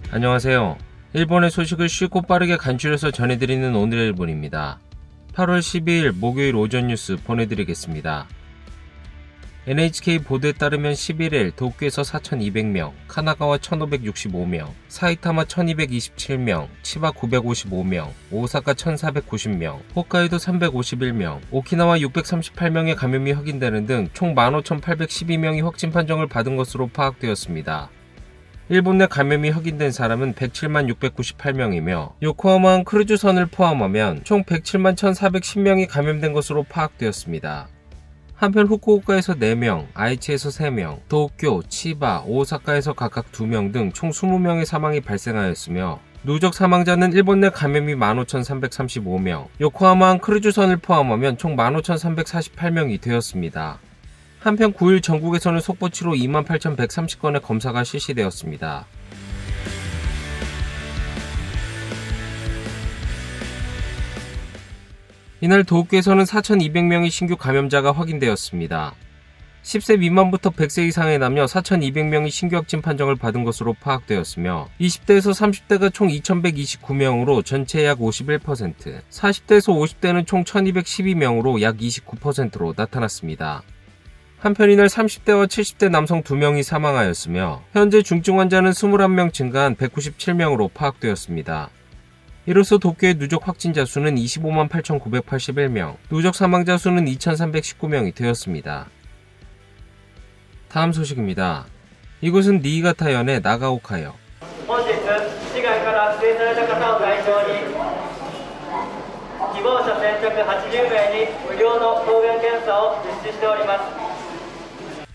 안녕하세요. 일본의 소식을 쉽고 빠르게 간추려서 전해드리는 오늘의 일본입니다. 8월 12일 목요일 오전 뉴스 보내드리겠습니다. NHK 보도에 따르면 11일 도쿄에서 4,200명, 카나가와 1,565명, 사이타마 1,227명, 치바 955명, 오사카 1,490명, 홋카이도 351명, 오키나와 638명의 감염이 확인되는 등 총 15,812명이 확진 판정을 받은 것으로 파악되었습니다. 일본 내 감염이 확인된 사람은 107만 698명이며 요코하마항 크루즈선을 포함하면 총 107만 1,410명이 감염된 것으로 파악되었습니다. 한편 후쿠오카에서 4명, 아이치에서 3명, 도쿄, 치바, 오사카에서 각각 2명 등 총 20명의 사망이 발생하였으며 누적 사망자는 일본 내 감염이 15,335명, 요코하마항 크루즈선을 포함하면 총 15,348명이 되었습니다. 한편 9일 전국에서는 속보치로 28,130건의 검사가 실시되었습니다. 이날 도쿄에서는 4,200명의 신규 감염자가 확인되었습니다. 10세 미만부터 100세 이상의 남녀 4,200명이 신규 확진 판정을 받은 것으로 파악되었으며 20대에서 30대가 총 2,129명으로 전체의 약 51%, 40대에서 50대는 총 1,212명으로 약 29%로 나타났습니다. 한편 이날 30대와 70대 남성 2명이 사망하였으며 현재 중증 환자는 21명 증가한 197명으로 파악되었습니다. 이로써 도쿄의 누적 확진자 수는 25만 8,981명, 누적 사망자 수는 2,319명이 되었습니다. 다음 소식입니다. 이곳은 니이가타현의 나가오카요. 本日市外から指定された方を対象に希望者先着80名に無料の抗原検査を実施しております。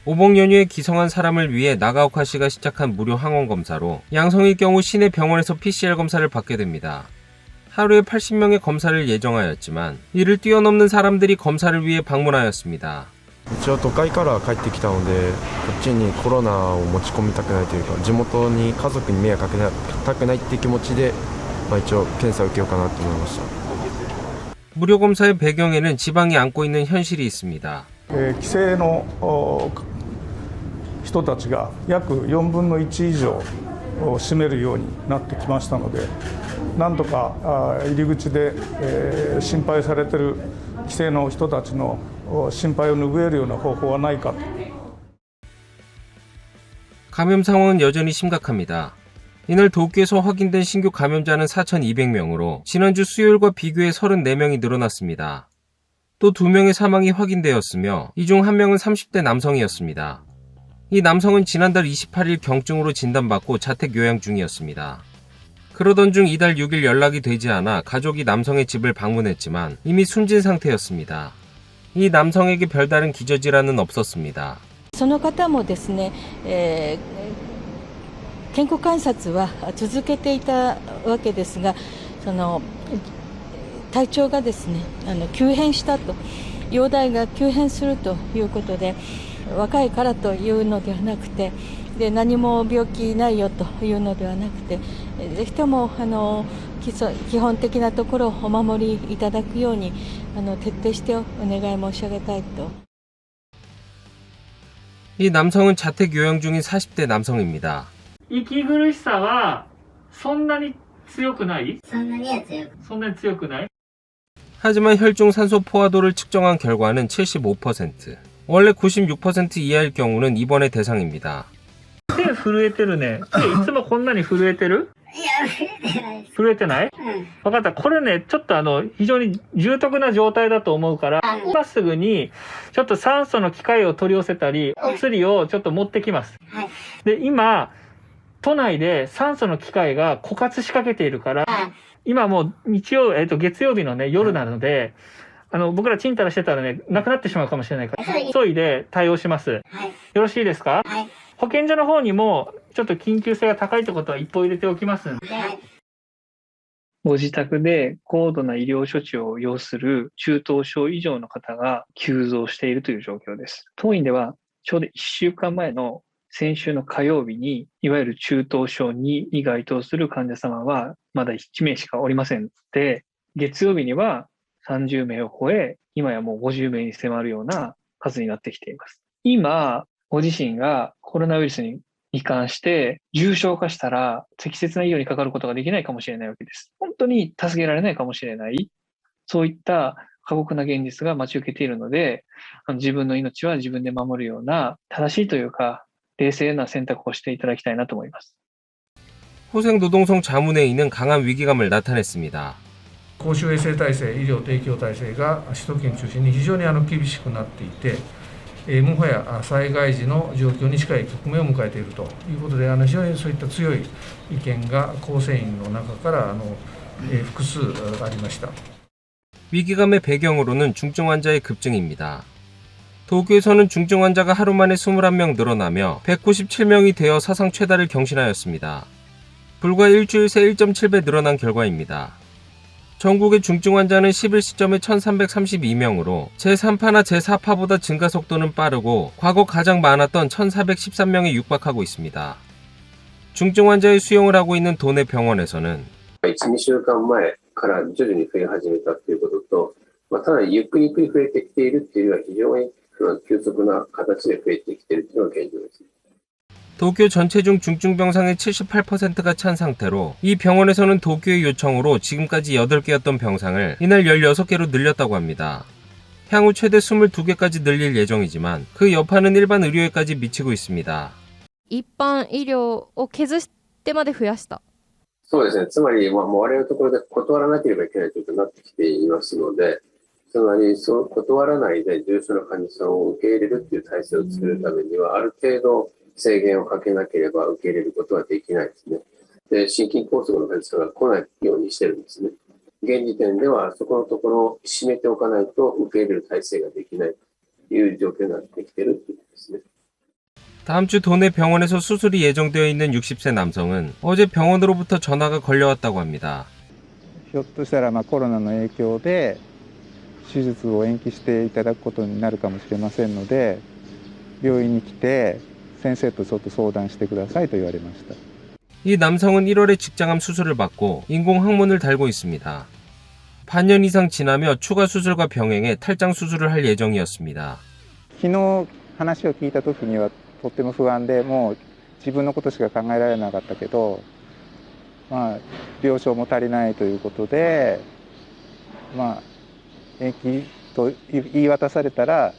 오복 연휴에 기성한 사람을 위해 나가오카시가 시작한 무료 항원 검사로 양성일 경우 시내 병원에서 PCR 검사를 받게 됩니다. 하루에 80명의 검사를 예정하였지만 이를 뛰어넘는 사람들이 검사를 위해 방문하였습니다. 一応都会から帰ってきたのでこっちにコロナを持ち込みたくないというか地元に家族に迷惑かけたくないっていう気持ちで、一応検査を受けようかなと思いました。 무료 검사의 배경에는 지방이 안고 있는 현실이 있습니다. 帰省の人たちが約4分の1以上を占めるようになってきましたので、なんとか入り口で心配されている帰省の人たちの心配を拭えるような方法はないかと。 감염 상황은 여전히 심각합니다. 이날 도쿄에서 확인된 신규 감염자는 4,200명으로 지난주 수요일과 비교해 34명이 늘어났습니다. 또 2명의 사망이 확인되었으며 이 중 1명은 30대 남성이었습니다. 이 남성은 지난달 28일 경증으로 진단받고 자택 요양 중이었습니다. 그러던 중 이달 6일 연락이 되지 않아 가족이 남성의 집을 방문했지만 이미 숨진 상태였습니다. 이 남성에게 별다른 기저질환은 없었습니다. その方もですね、健康観察は続けていたわけですが、体調がですね、急変したと、容体が急変するということで、若いからというのではなくて、で何も病気ないよというのではなくて、ぜひとも基本的なところをお守りいただくように徹底してお願い申し上げたいと。 이 남성은 자택 요양 중인 40대 남성입니다. 息苦しさはそんなに強くない？そんなには強くない。 하지만 혈중 산소 포화도를 측정한 결과는 75%. 원래 96% 이하일 경우는 입원의 대상입니다. 手震えてるね。手いつもこんなに震えてる？いや、震えてないです。震えてない？分かった。これね、ちょっと非常に重篤な状態だと思うから、今すぐにちょっと酸素の機械を取り寄せたり、お薬をちょっと持ってきます。はい。で、今、都内で酸素の機械が枯渇しかけているから、今もう月曜日のね、夜なので、僕らチンタラしてたらね、なくなってしまうかもしれないから、急いで対応します。はい。よろしいですか？はい。保健所の方にも、ちょっと緊急性が高いってことは一報入れておきますんで。はい。ご自宅で高度な医療処置を要する中等症以上の方が急増しているという状況です。当院ではちょうど1週間前の先週の火曜日に、いわゆる中等症2に該当する患者様はまだ1名しかおりませんで、月曜日には30名を超え、今やもう50名に迫るような数になってきています。今、ご自身がコロナウイルスにに関して重症化したら適切な医療にかかることができないかもしれないわけです。本当に助けられないかもしれない。そういった過酷な現実が待ち受けているので、自分の命は自分で守るような正しいというか冷静な選択をしていただきたいなと思います。 호생노동성 자문회의는 강한 위기감을 나타냈습니다. 公衆衛生体制、医療提供体制が首都圏中心に非常に厳しくなっていて、もはや災害時の状況に近い局面を迎えているということで、非常にそういった強い意見が構成員の中から複数ありました。 위기감의 배경으로는 중증 환자의 급증입니다. 도쿄에서는 중증 환자가 하루 만에 21명 늘어나며 197명이 되어 사상 최다를 경신하였습니다. 불과 일주일 새 1.7배 늘어난 결과입니다. 전국의 중증 환자는 10일 시점에 1332명으로 제3파나 제4파보다 증가 속도는 빠르고 과거 가장 많았던 1413명에 육박하고 있습니다. 중증 환자의 수용을 하고 있는 도내 병원에서는 1、2週間前から徐々に増え始めたということと、ただゆっくり増えてきているというのは非常に急速な形で増えてきているというのが現状です。 도쿄 전체 중 중증병상의 78%가 찬 상태로 이 병원에서는 도쿄의 요청으로 지금까지 8개였던 병상을 이날 16개로 늘렸다고 합니다. 향후 최대 22개까지 늘릴 예정이지만 그 여파는 일반 의료에까지 미치고 있습니다. 一般医療を削ってまで増やした。そうですね。つまり、我々のところで断らなければいけないということになってきていますので、つまり、そう断らないで重症の患者さんを受け入れるという体制を作るためには、ある程度制限をかけなければ受け入れることはできないですね。で、心筋梗塞の患者さんが来ないようにしてるんですね。現時点では、そこのところを締めておかないと受け入れる体制ができないという状況になってきているということですね。 다음 주 도내 병원에서 수술이 예정되어 있는 60세 남성은 어제 병원으로부터 전화가 걸려왔다고 합니다. ひょっとしたらコロナの影響で手術を延期していただくことになるかもしれませんので、病院に来て先生とちょっと相談してくださいと言われました。 이 남성은 1월에 직장암 수술을 받고 인공 항문을 달고 있습니다. 반년 이상 지나며 추가 수술과 병행해 탈장 수술을 할 예정이었습니다. 昨日話を聞いた時にはとっても不安で、もう自分のことしか考えられなかったけど、病床も足りないということで、延期と言い渡されたら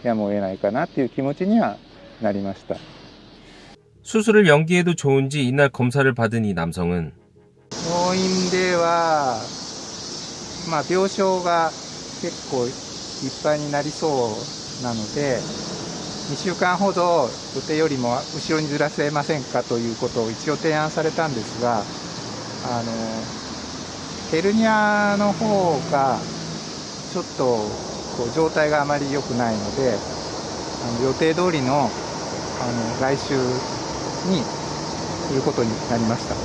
やむを得ないかなっていう気持ちにはなりました。 수술을 연기해도 좋은지 이날 검사를 받은 이 남성은 病院では、病床が結構いっぱいになりそうなので、2週間ほど予定よりも後ろにずらせませんかということを一応提案されたんですが、ヘルニアの方がちょっと状態があまり良くないので、予定通りの来週にすることになりました。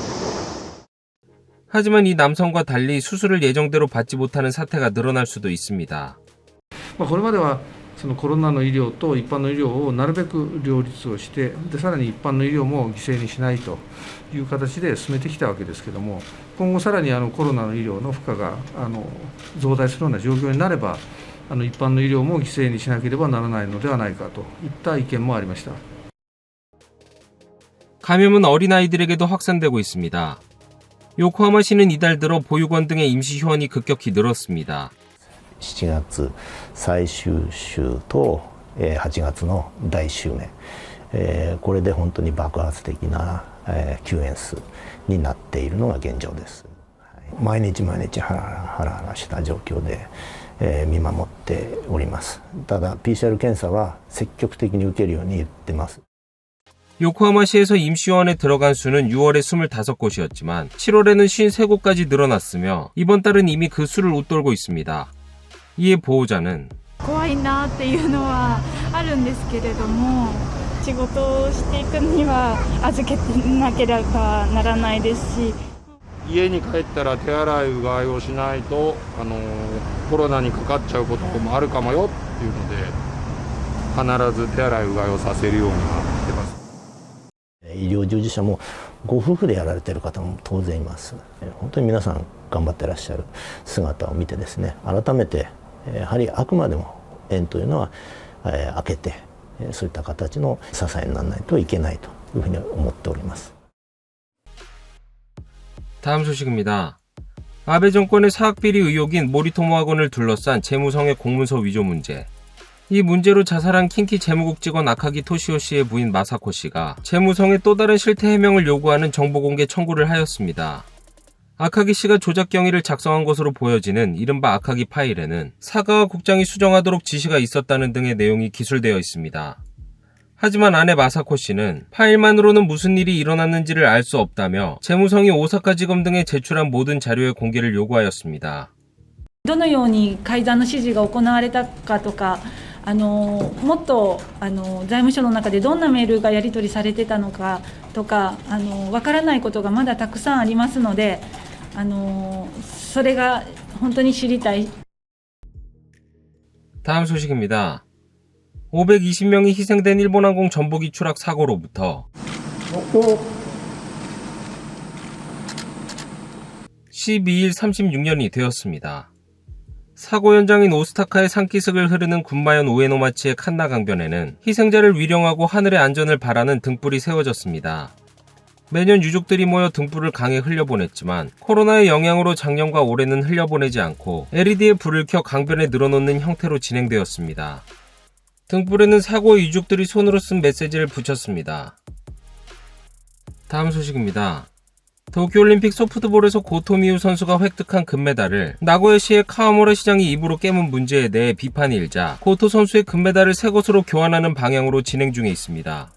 하지만 이 남성과 달리 수술을 예정대로 받지 못하는 사태가 늘어날 수도 있습니다. これまではそのコロナの医療と一般の医療をなるべく両立をして、でさらに一般の医療も犠牲にしないという形で進めてきたわけですけども、今後さらにコロナの医療の負荷が増大するような状況になれば、一般の医療も犠牲にしなければならないのではないかといった意見もありました。 감염은 어린아이들에게도 확산되고 있습니다. 요코하마시는 이달 들어 보육원 등의 임시 휴원이 급격히 늘었습니다. 7月最終週と8月の第1週目、これで本当に爆発的な休園数になっているのが現状です。毎日ハラハラした状況で見守っております。ただ PCR検査は積極的に受けるように言ってます。 요코하마시에서 임시휴원에 들어간 수는 6월에 25곳이었지만 7월에는 53곳까지 늘어났으며 이번 달은 이미 그 수를 웃돌고 있습니다. 이에 보호자는 怖いなっていうのはあるんですけれども、仕事をしていくには預けてなければならないですし、家に帰ったら手洗いうがいをしないとコロナにかかっちゃうこともあるかもよっていうので、必ず手洗いうがいをさせるようにはしてます。 医療従事者もご夫婦でやられている方も当然います。本当に皆さん頑張ってらっしゃる姿を見てですね、改めてやはりあくまでも園というのは開けてそういった形の支えにならないといけないというふうに思っております。 다음 소식입니다. 아베 정권의 사학비리 의혹인 모리토모 학원을 둘러싼 재무성의 공문서 위조 문제. 이 문제로 자살한 킨키 재무국 직원 아카기 토시오 씨의 부인 마사코 씨가 재무성에 또 다른 실태 해명을 요구하는 정보 공개 청구를 하였습니다. 아카기 씨가 조작 경위를 작성한 것으로 보여지는 이른바 아카기 파일에는 사가와 국장이 수정하도록 지시가 있었다는 등의 내용이 기술되어 있습니다. 하지만 아내 마사코 씨는 파일만으로는 무슨 일이 일어났는지를 알 수 없다며 재무성이 오사카지검 등에 제출한 모든 자료의 공개를 요구하였습니다. どのように改ざんの指示が行われたかとか、もっと財務省の中でどんなメールがやり取りされてたのかとか、わからないことがまだたくさんありますので、それが本当に知りたい。 다음 소식입니다. 520명이 희생된 일본항공 전복이 추락 사고로부터 12일 36년이 되었습니다. 사고 현장인 오스타카의 산기슭을 흐르는 군마현 우에노마치의 칸나 강변에는 희생자를 위령하고 하늘의 안전을 바라는 등불이 세워졌습니다. 매년 유족들이 모여 등불을 강에 흘려보냈지만 코로나의 영향으로 작년과 올해는 흘려보내지 않고 LED에 불을 켜 강변에 늘어놓는 형태로 진행되었습니다. 등불에는 사고의 유족들이 손으로 쓴 메시지를 붙였습니다. 다음 소식입니다. 도쿄올림픽 소프트볼에서 고토미우 선수가 획득한 금메달을 나고야시의 카와무라 시장이 입으로 깨문 문제에 대해 비판이 일자 고토 선수의 금메달을 새 것으로 교환하는 방향으로 진행 중에 있습니다.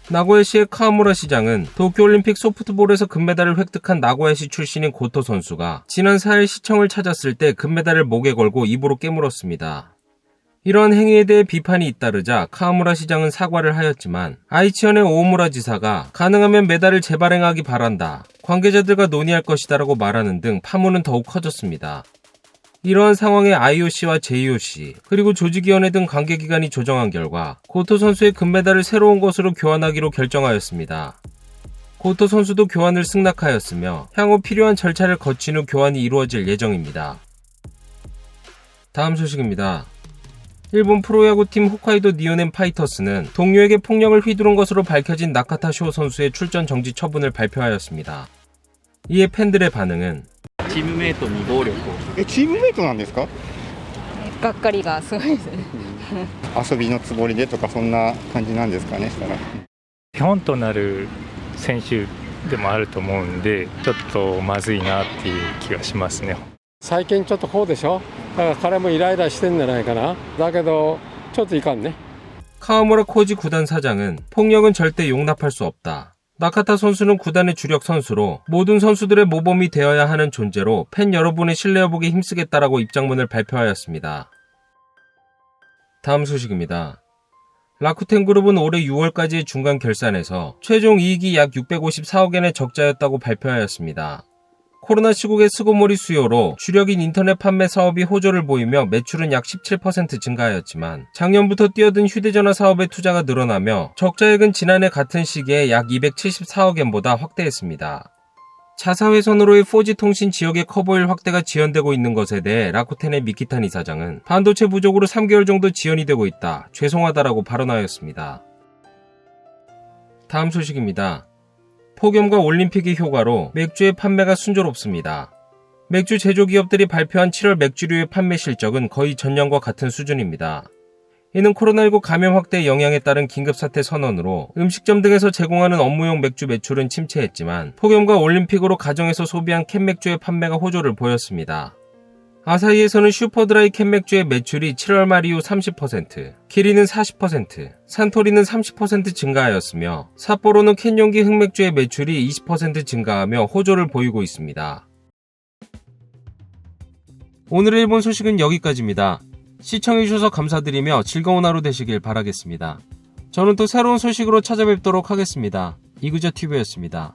나고야시의 카와무라 시장은 도쿄올림픽 소프트볼에서 금메달을 획득한 나고야시 출신인 고토 선수가 지난 4일 시청을 찾았을 때 금메달을 목에 걸고 입으로 깨물었습니다. 이러한 행위에 대해 비판이 잇따르자 카와무라 시장은 사과를 하였지만 아이치현의 오오무라 지사가 가능하면 메달을 재발행하기 바란다, 관계자들과 논의할 것이다라고 말하는 등 파문은 더욱 커졌습니다. 이러한 상황에 IOC와 JOC 그리고 조직위원회 등 관계기관이 조정한 결과 고토 선수의 금메달을 새로운 것으로 교환하기로 결정하였습니다. 고토 선수도 교환을 승낙하였으며 향후 필요한 절차를 거친 후 교환이 이루어질 예정입니다. 다음 소식입니다. 일본 프로야구팀 홋카이도 니오넨 파이터스는 동료에게 폭력을 휘두른 것으로 밝혀진 나카타 쇼 선수의 출전 정지 처분을 발표하였습니다. 이에 팬들의 반응은 チームメイトに暴力を。チームメイトなんですか？がっかりがすごいですね。遊びのつもりでとかそんな感じなんですかね。したら。手本となる選手でもあると思うんで、ちょっとまずいなっていう気がしますね。最近ちょっとこうでしょ。だから彼もイライラしてんじゃないかな。だけどちょっといかんね。 카와무라 코지 구단 사장은 폭력은 절대 용납할 수 없다. 나카타 선수는 구단의 주력 선수로 모든 선수들의 모범이 되어야 하는 존재로 팬 여러분의 신뢰 회복에 힘쓰겠다라고 입장문을 발표하였습니다. 다음 소식입니다. 라쿠텐 그룹은 올해 6월까지의 중간 결산에서 최종 이익이 약 654억엔의 적자였다고 발표하였습니다. 코로나 시국의 스고모리 수요로 주력인 인터넷 판매 사업이 호조를 보이며 매출은 약 17% 증가하였지만 작년부터 뛰어든 휴대전화 사업의 투자가 늘어나며 적자액은 지난해 같은 시기에 약 274억엔보다 확대했습니다. 자사회선으로의 4G 통신 지역의 커버일 확대가 지연되고 있는 것에 대해 라쿠텐의 미키탄 이사장은 반도체 부족으로 3개월 정도 지연이 되고 있다, 죄송하다라고 발언하였습니다. 다음 소식입니다. 폭염과 올림픽의 효과로 맥주의 판매가 순조롭습니다. 맥주 제조기업들이 발표한 7월 맥주류의 판매 실적은 거의 전년과 같은 수준입니다. 이는 코로나19 감염 확대의 영향에 따른 긴급사태 선언으로 음식점 등에서 제공하는 업무용 맥주 매출은 침체했지만 폭염과 올림픽으로 가정에서 소비한 캔맥주의 판매가 호조를 보였습니다. 아사히에서는 슈퍼드라이 캔맥주의 매출이 7월 말 이후 30%, 키리는 40%, 산토리는 30% 증가하였으며 삿포로는 캔용기 흑맥주의 매출이 20% 증가하며 호조를 보이고 있습니다. 오늘의 일본 소식은 여기까지입니다. 시청해주셔서 감사드리며 즐거운 하루 되시길 바라겠습니다. 저는 또 새로운 소식으로 찾아뵙도록 하겠습니다. 이그저TV였습니다.